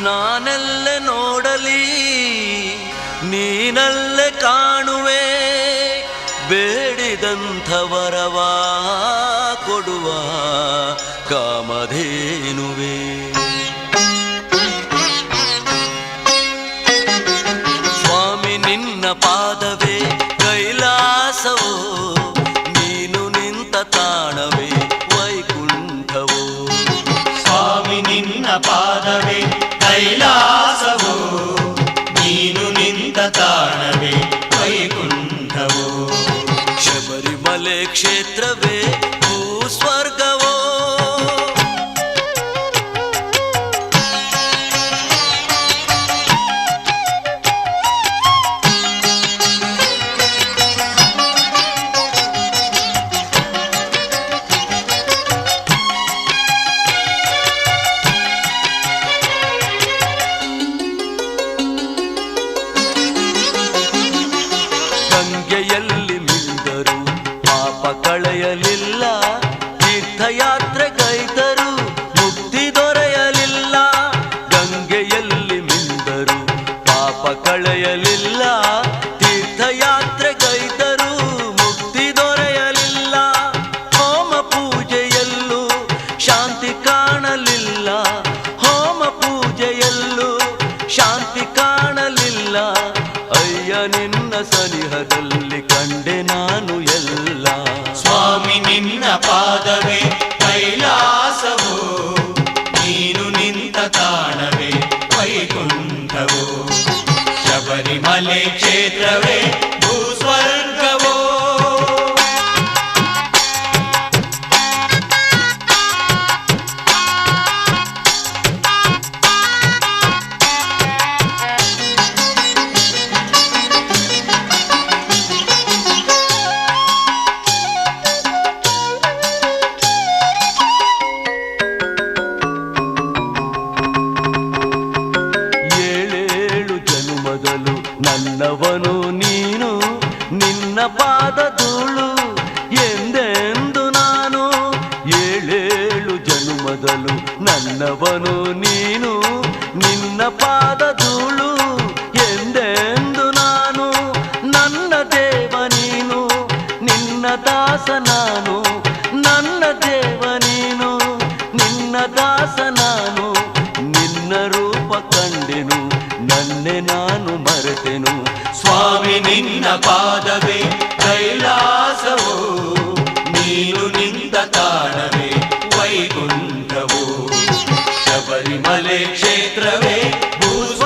ನಾನೆಲ್ಲೆ ನೋಡಲಿ ನೀನಲ್ಲೇ ಕಾಣುವೆ, ಬೇಡಿದಂಥ ವರವ ಕೊಡುವ ಕಾಮಧೇನುವೆ. ಸ್ವಾಮಿ ನಿನ್ನ ಪಾದವೇ ಕೈಲಾಸವೋ, ನೀನು ನಿಂತ ತಾಣವೇ ವೈಕುಂಠವೋ. ಸ್ವಾಮಿ ನಿನ್ನ ಪಾದವೇ ಕೈಲಾಸವೋ, ನೀನು ನಿಂತ ತಾಣವೇ ವೈಕುಂಠವೋ. ಶಬರಿಮಲೆ ಕ್ಷೇತ್ರವೇ ಭೂಸ್ವರ್ಗವೋ. ಗಂಗೆಯಲ್ಲಿ ಮಿಂದರು ಪಾಪ ಕಳೆಯಲಿಲ್ಲ, ತೀರ್ಥಯಾತ್ರೆಗೈದರು ಮುಕ್ತಿ ದೊರೆಯಲಿಲ್ಲ. ಗಂಗೆಯಲ್ಲಿ ಮಿಂದರು ಪಾಪ ಕಳೆಯಲಿಲ್ಲ, ತೀರ್ಥಯಾತ್ರೆಗೈದರು ಮುಕ್ತಿ ದೊರೆಯಲಿಲ್ಲ. ಹೋಮ ಪೂಜೆಯಲ್ಲೂ ಶಾಂತಿ ಕಾಣಲಿಲ್ಲ, ಹೋಮ ಪೂಜೆಯಲ್ಲೂ ಶಾಂತಿ ಕಾಣಲಿಲ್ಲ. ಅಯ್ಯ ನಿನ್ನ ಸನಿಹದಲ್ಲಿ ಕಂಡೆ ನಾನು ಎಲ್ಲ. ಸ್ವಾಮಿ ನಿನ್ನ ಪಾದವೇ ಕೈಲಾಸವೋ, ನೀನು ನಿಂತ ತಾಣವೇ ವೈಕುಂಠವೋ. ಶಬರಿಮಲೆ ಕ್ಷೇತ್ರವೇ ಭೂಸ್ವರ್ಗವೋ. ನನ್ನವನು ನೀನು, ನಿನ್ನ ಪಾದ ಧೂಳು ಎಂದೆಂದು ನಾನು. ಏಳೇಳು ಜನುಮದಲು ನನ್ನವನು ನೀನು, ನಿನ್ನ ಪಾದ ಧೂಳು ಎಂದೆಂದು ನಾನು. ನನ್ನ ದೇವ ನೀನು, ನಿನ್ನ ದಾಸ ನಾನು. ನನ್ನ ದೇವ ನೀನು, ನಿನ್ನ ದಾಸ ನಾನು. ನಿನ್ನ ರೂಪ ಕಂಡೆನು, ನನ್ನೆ ನಾನು ಮರೆತೆನು. ಸ್ವಾಮಿ ನಿನ್ನ ಪಾದವೇ ಕೈಲಾಸವೋ, ನೀನು ನಿಂತ ತಾಣವೇ ವೈಕುಂಠವೋ. ಶಬರಿಮಲೆ ಕ್ಷೇತ್ರವೇ ಭೂಸ್ವ